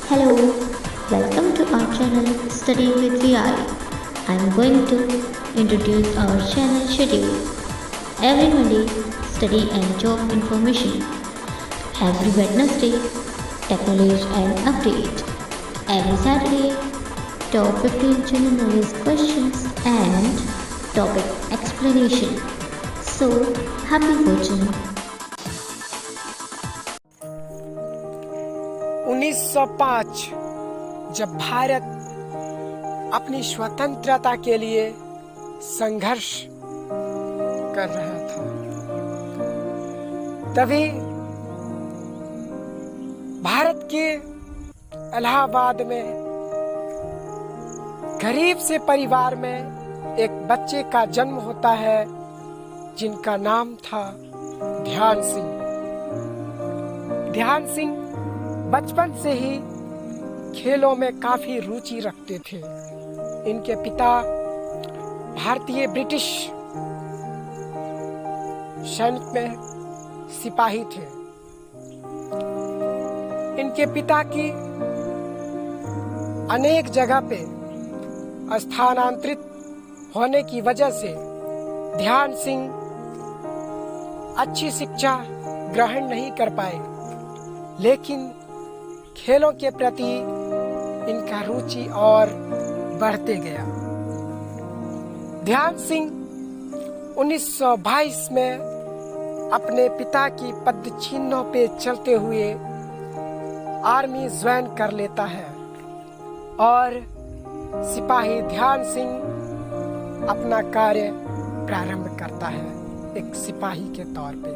Hello, welcome to our channel Study with VI. I am going to introduce our channel schedule. Every Monday, study and job information. Every Wednesday, technology and update. Every Saturday, top 15 general knowledge questions and topic explanation. So, happy watching. 1905 जब भारत अपनी स्वतंत्रता के लिए संघर्ष कर रहा था, तभी भारत के इलाहाबाद में गरीब से परिवार में एक बच्चे का जन्म होता है जिनका नाम था ध्यान सिंह। ध्यान सिंह बचपन से ही खेलों में काफी रुचि रखते थे। इनके पिता भारतीय ब्रिटिश सैनिक में सिपाही थे। इनके पिता की अनेक जगह पे स्थानांतरित होने की वजह से ध्यान सिंह अच्छी शिक्षा ग्रहण नहीं कर पाए, लेकिन खेलों के प्रति इनका रुचि और बढ़ते गया। ध्यान सिंह 1922 में अपने पिता की पदचिन्हों पे चलते हुए आर्मी ज्वाइन कर लेता है और सिपाही ध्यान सिंह अपना कार्य प्रारंभ करता है एक सिपाही के तौर पे।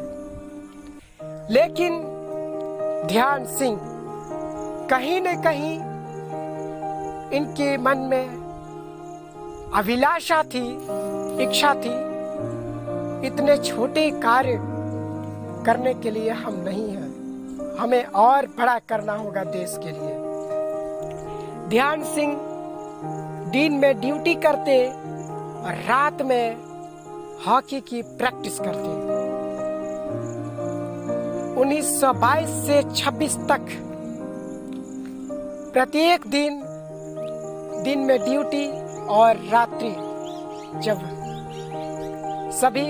लेकिन ध्यान सिंह कहीं न कहीं इनके मन में अभिलाषा थी, इच्छा थी, इतने छोटे कार्य करने के लिए हम नहीं हैं, हमें और बड़ा करना होगा देश के लिए। ध्यान सिंह दिन में ड्यूटी करते और रात में हॉकी की प्रैक्टिस करते। 1922 से 26 तक प्रत्येक दिन में ड्यूटी और रात्रि जब सभी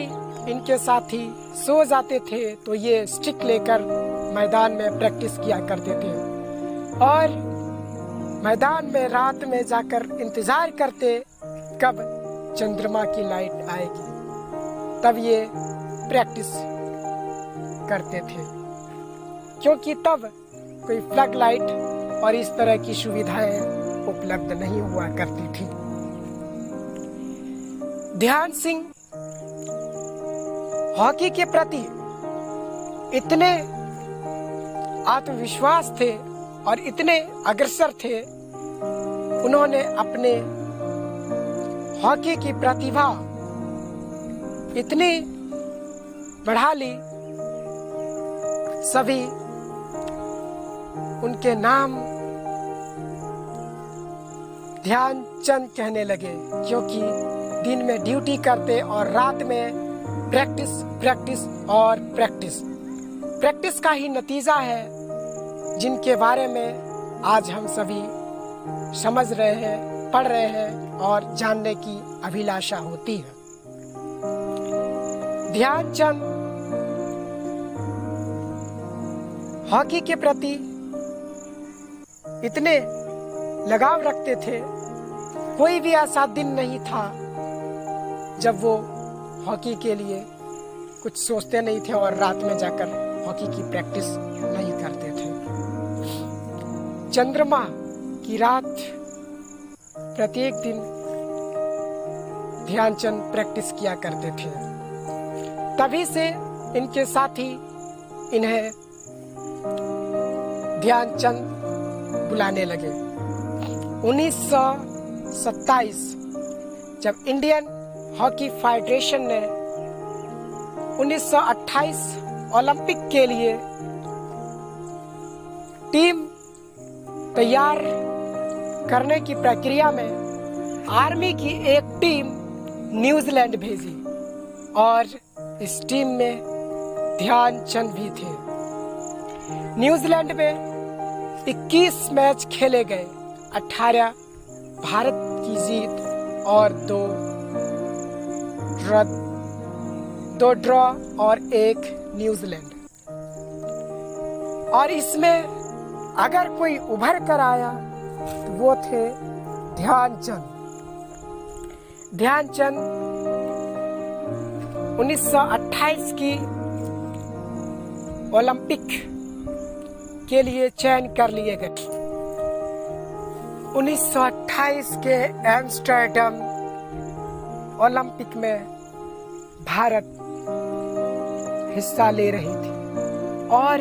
इनके साथी सो जाते थे तो ये स्टिक लेकर मैदान में प्रैक्टिस किया करते थे और मैदान में रात में जाकर इंतजार करते कब चंद्रमा की लाइट आएगी, तब ये प्रैक्टिस करते थे, क्योंकि तब कोई फ्लड लाइट और इस तरह की सुविधाएं उपलब्ध नहीं हुआ करती थी। ध्यान सिंह हॉकी के प्रति इतने आत्मविश्वास थे और इतने अग्रसर थे, उन्होंने अपने हॉकी की प्रतिभा इतनी बढ़ा ली, सभी उनके नाम ध्यानचंद कहने लगे, क्योंकि दिन में ड्यूटी करते और रात में प्रैक्टिस और प्रैक्टिस का ही नतीजा है जिनके बारे में आज हम सभी समझ रहे हैं, पढ़ रहे हैं और जानने की अभिलाषा होती है। ध्यानचंद हॉकी के प्रति इतने लगाव रखते थे, कोई भी ऐसा दिन नहीं था जब वो हॉकी के लिए कुछ सोचते नहीं थे और रात में जाकर हॉकी की प्रैक्टिस नहीं करते थे। चंद्रमा की रात प्रत्येक दिन ध्यानचंद प्रैक्टिस किया करते थे, तभी से इनके साथी इन्हें ध्यानचंद बुलाने लगे। 1927 जब इंडियन हॉकी फेडरेशन ने 1928 ओलंपिक के लिए टीम तैयार करने की प्रक्रिया में आर्मी की एक टीम न्यूजीलैंड भेजी और इस टीम में ध्यानचंद भी थे। न्यूजीलैंड में 21 मैच खेले गए, 18 भारत की जीत और 2 ड्रॉ और 1 न्यूजीलैंड। और इसमें अगर कोई उभर कर आया तो वो थे ध्यानचंद। ध्यानचंद 1928 की ओलंपिक के लिए चयन कर लिए गए। 1928 के एम्स्टर्डम ओलंपिक में भारत हिस्सा ले रही थी और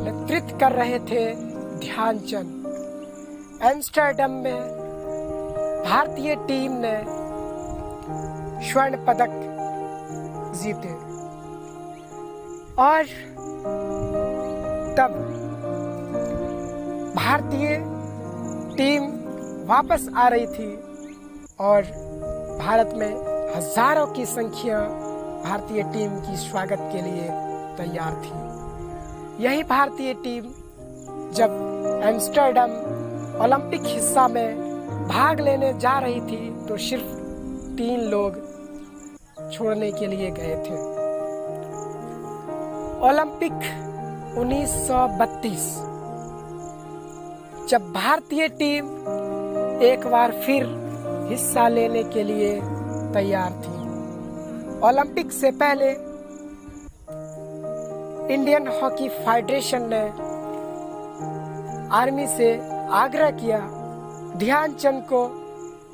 नेतृत्व कर रहे थे ध्यानचंद। एम्स्टर्डम में भारतीय टीम ने स्वर्ण पदक जीते और तब भारतीय टीम वापस आ रही थी और भारत में हजारों की संख्या भारतीय टीम की स्वागत के लिए तैयार थी। यही भारतीय टीम जब एम्स्टर्डम ओलंपिक हिस्सा में भाग लेने जा रही थी तो सिर्फ 3 लोग छोड़ने के लिए गए थे। ओलंपिक 1932 जब भारतीय टीम एक बार फिर हिस्सा लेने के लिए तैयार थी। ओलंपिक से पहले इंडियन हॉकी फेडरेशन ने आर्मी से आग्रह किया ध्यानचंद को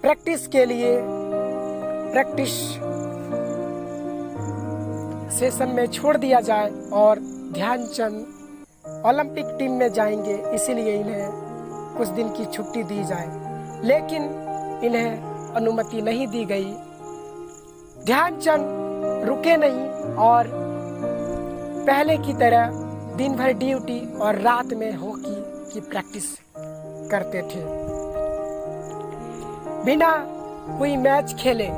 प्रैक्टिस के लिए प्रैक्टिस सेशन में छोड़ दिया जाए और ध्यानचंद ओलंपिक टीम में जाएंगे, इसीलिए इन्हें कुछ दिन की छुट्टी दी जाए, लेकिन इन्हें अनुमति नहीं दी गई। ध्यानचंद रुके नहीं और पहले की तरह दिन भर ड्यूटी और रात में हॉकी की प्रैक्टिस करते थे। बिना कोई मैच खेले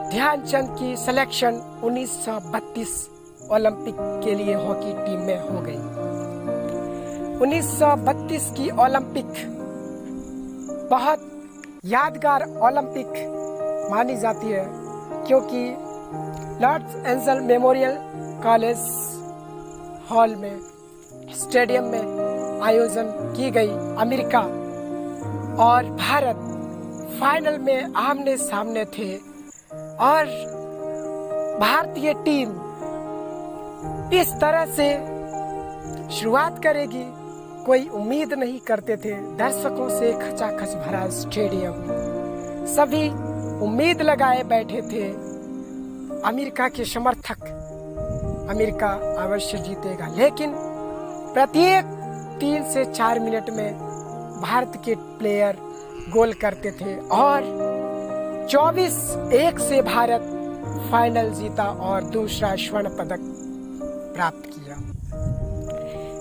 ध्यानचंद की सिलेक्शन 1932 ओलंपिक के लिए हॉकी टीम में हो गई। 1932 की ओलंपिक बहुत यादगार ओलंपिक मानी जाती है क्योंकि Los Angeles memorial college hall में स्टेडियम में आयोजन की गई। अमेरिका और भारत फाइनल में आमने सामने थे और भारतीय टीम इस तरह से शुरुआत करेगी कोई उम्मीद नहीं करते थे। दर्शकों से खचाखच भरा स्टेडियम, सभी उम्मीद लगाए बैठे थे अमेरिका के समर्थक अमेरिका अवश्य जीतेगा, लेकिन प्रत्येक 3 से 4 मिनट में भारत के प्लेयर गोल करते थे और 24-1 से भारत फाइनल जीता और दूसरा स्वर्ण पदक प्राप्त किया।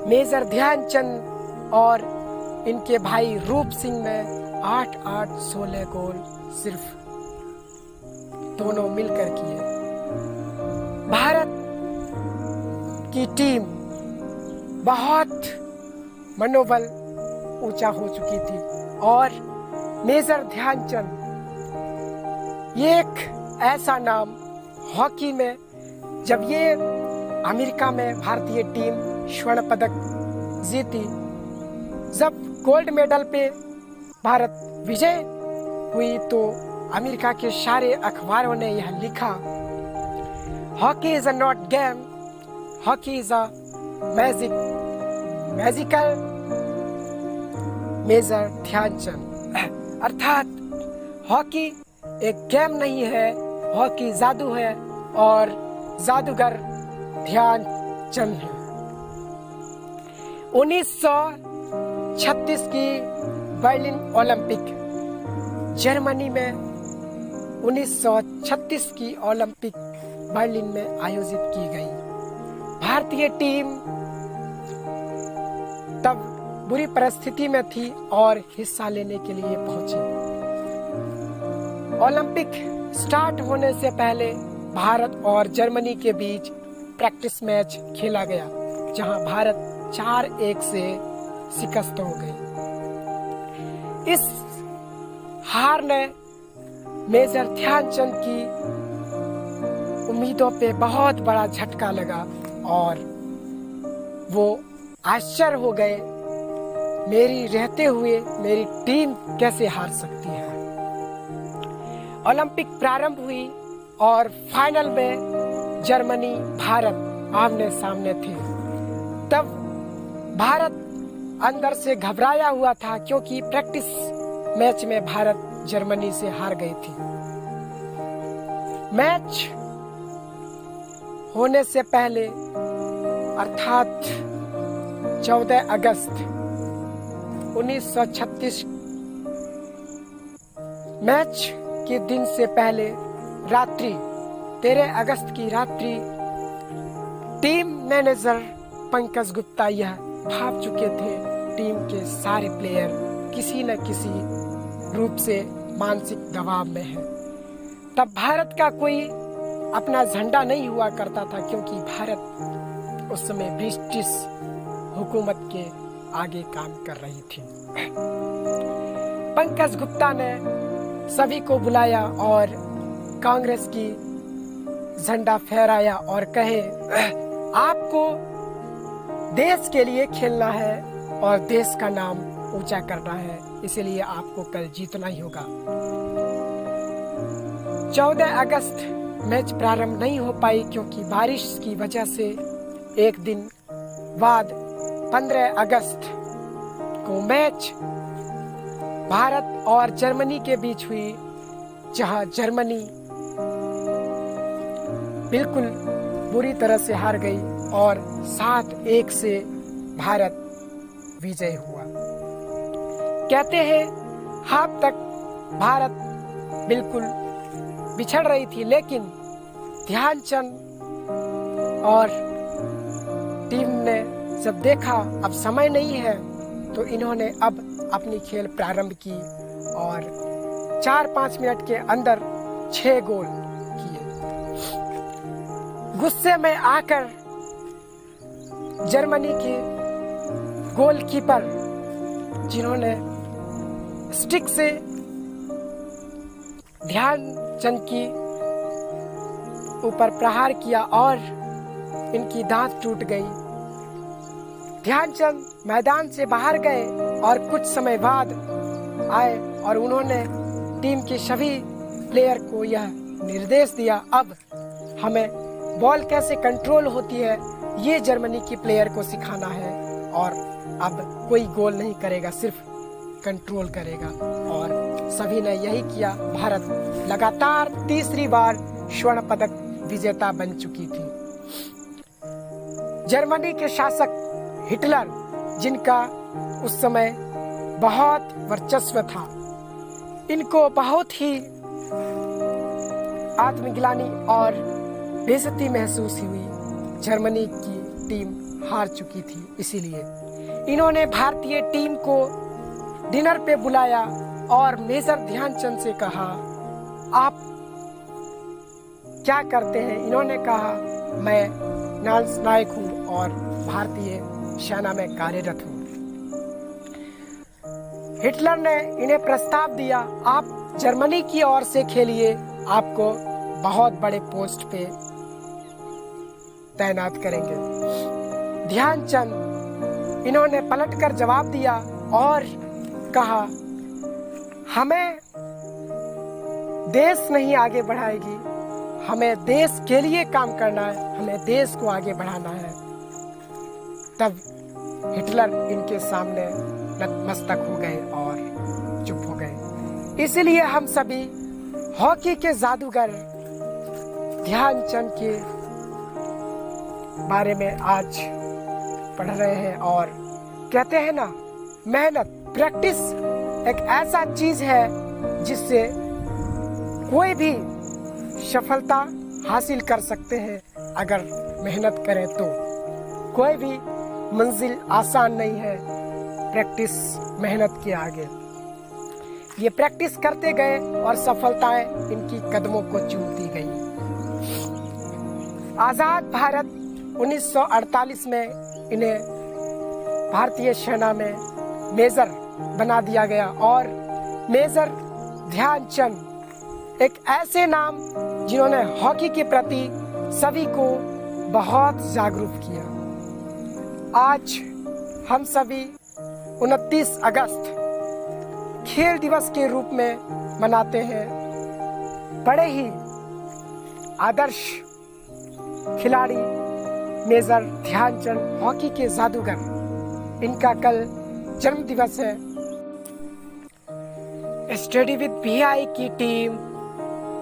मेजर ध्यानचंद और इनके भाई रूप सिंह ने 8-8-16 गोल सिर्फ दोनों मिलकर किए। भारत की टीम बहुत मनोबल ऊंचा हो चुकी थी और मेजर ध्यानचंद ये एक ऐसा नाम हॉकी में, जब ये अमेरिका में भारतीय टीम स्वर्ण पदक जीती, जब गोल्ड मेडल पे भारत विजय हुई तो अमेरिका के सारे अखबारों ने यह लिखा, hockey is a not game, hockey is a magical major Dhyanchand. अर्थात हॉकी एक गेम नहीं है, हॉकी जादू है और जादूगर ध्यानचंद है। 1936 की बर्लिन ओलंपिक, जर्मनी में 1936 की ओलंपिक बर्लिन में आयोजित की गई। भारतीय टीम तब बुरी परिस्थिति में थी और हिस्सा लेने के लिए पहुंची। ओलंपिक स्टार्ट होने से पहले भारत और जर्मनी के बीच प्रैक्टिस मैच खेला गया, जहां भारत 4-1 से शिकस्त हो गई। इस हार ने मेजर ध्यानचंद की उम्मीदों पे बहुत बड़ा झटका लगा और वो आश्चर्य हो गए, मेरी रहते हुए मेरी टीम कैसे हार सकती है। ओलंपिक प्रारंभ हुई और फाइनल में जर्मनी भारत आमने सामने थे। तब भारत अंदर से घबराया हुआ था क्योंकि प्रैक्टिस मैच में भारत जर्मनी से हार गई थी। मैच होने से पहले अर्थात 14 अगस्त 1936 मैच के दिन से पहले रात्रि 13 अगस्त की रात्रि टीम मैनेजर पंकज गुप्ता यह भाप चुके थे टीम के सारे प्लेयर किसी न किसी रूप से मानसिक दबाव में है। तब भारत का कोई अपना झंडा नहीं हुआ करता था क्योंकि भारत उस समय ब्रिटिश हुकूमत के आगे काम कर रही थी। पंकज गुप्ता ने सभी को बुलाया और कांग्रेस की झंडा फहराया और कहे, आपको देश के लिए खेलना है और देश का नाम ऊंचा करना है, इसलिए आपको कल जीतना ही होगा। 14 अगस्त मैच प्रारंभ नहीं हो पाई क्योंकि बारिश की वजह से एक दिन बाद 15 अगस्त को मैच भारत और जर्मनी के बीच हुई, जहां जर्मनी बिल्कुल बुरी तरह से हार गई और 7-1 से भारत विजय हुआ। कहते हैं हाफ तक भारत बिल्कुल बिछड़ रही थी, लेकिन ध्यानचंद और टीम ने जब देखा अब समय नहीं है तो इन्होंने अब अपनी खेल प्रारंभ की और 4-5 मिनट के अंदर 6 गोल किए। गुस्से में आकर जर्मनी के गोलकीपर जिन्होंने स्टिक से ध्यानचंद की ऊपर प्रहार किया और इनकी दांत टूट गई। ध्यानचंद मैदान से बाहर गए और कुछ समय बाद आए और उन्होंने टीम के सभी प्लेयर को यह निर्देश दिया, अब हमें बॉल कैसे कंट्रोल होती है ये जर्मनी की प्लेयर को सिखाना है और अब कोई गोल नहीं करेगा, सिर्फ कंट्रोल करेगा। और सभी ने यही किया। भारत लगातार तीसरी बार स्वर्ण पदक विजेता बन चुकी थी। जर्मनी के शासक हिटलर, जिनका उस समय बहुत वर्चस्व था, इनको बहुत ही आत्मग्लानि और बेइज्जती महसूस हुई। जर्मनी की टीम हार चुकी थी, इसीलिए इन्होंने भारतीय टीम को डिनर पे बुलाया और मेजर ध्यानचंद से कहा, आप क्या करते हैं? इन्होंने कहा, मैं नायक हूँ और भारतीय सेना में कार्यरत हूँ। हिटलर ने इन्हें प्रस्ताव दिया, आप जर्मनी की ओर से खेलिए, आपको बहुत बड़े पोस्ट पे तैनात करेंगे। ध्यानचंद इन्होंने पलटकर जवाब दिया और कहा, हमें देश नहीं आगे बढ़ाएगी, हमें देश के लिए काम करना है, हमें देश को आगे बढ़ाना है। तब हिटलर इनके सामने नतमस्तक हो गए और चुप हो गए। इसलिए हम सभी हॉकी के जादूगर ध्यानचंद के बारे में आज पढ़ रहे हैं और कहते हैं ना, मेहनत, प्रैक्टिस एक ऐसा चीज है जिससे कोई भी सफलता हासिल कर सकते हैं अगर मेहनत करें तो। कोई भी मंजिल आसान नहीं है प्रैक्टिस मेहनत के आगे। ये प्रैक्टिस करते गए और सफलताएं इनकी कदमों को चूमती गई। आजाद भारत 1948 में इन्हें भारतीय सेना में मेजर बना दिया गया और मेजर ध्यानचंद एक ऐसे नाम जिन्होंने हॉकी के प्रति सभी को बहुत जागरूक किया। आज हम सभी 29 अगस्त खेल दिवस के रूप में मनाते हैं। बड़े ही आदर्श खिलाड़ी मेजर ध्यानचंद हॉकी के जादूगर, इनका कल जन्म दिवस है। स्टडी विद VI की टीम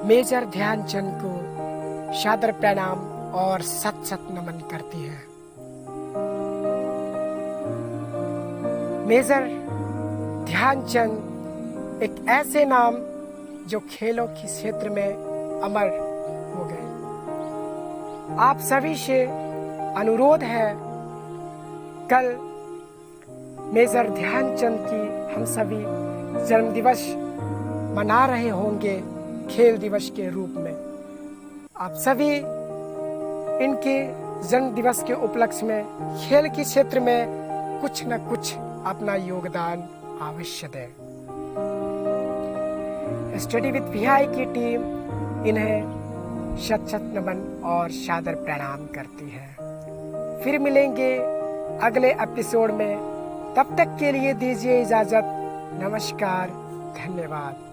मेजर ध्यानचंद को सादर प्रणाम और सत सत नमन करती है। मेजर ध्यानचंद एक ऐसे नाम जो खेलों के क्षेत्र में अमर हो गए। आप सभी से अनुरोध है, कल मेजर ध्यानचंद की हम सभी जन्म दिवस मना रहे होंगे खेल दिवस के रूप में। आप सभी इनके जन्म दिवस के उपलक्ष्य में खेल के क्षेत्र में कुछ न कुछ अपना योगदान अवश्य दें। स्टडी विद VI की टीम इन्हें शत शत नमन और सादर प्रणाम करती है। फिर मिलेंगे अगले एपिसोड में, तब तक के लिए दीजिए इजाजत। नमस्कार, धन्यवाद।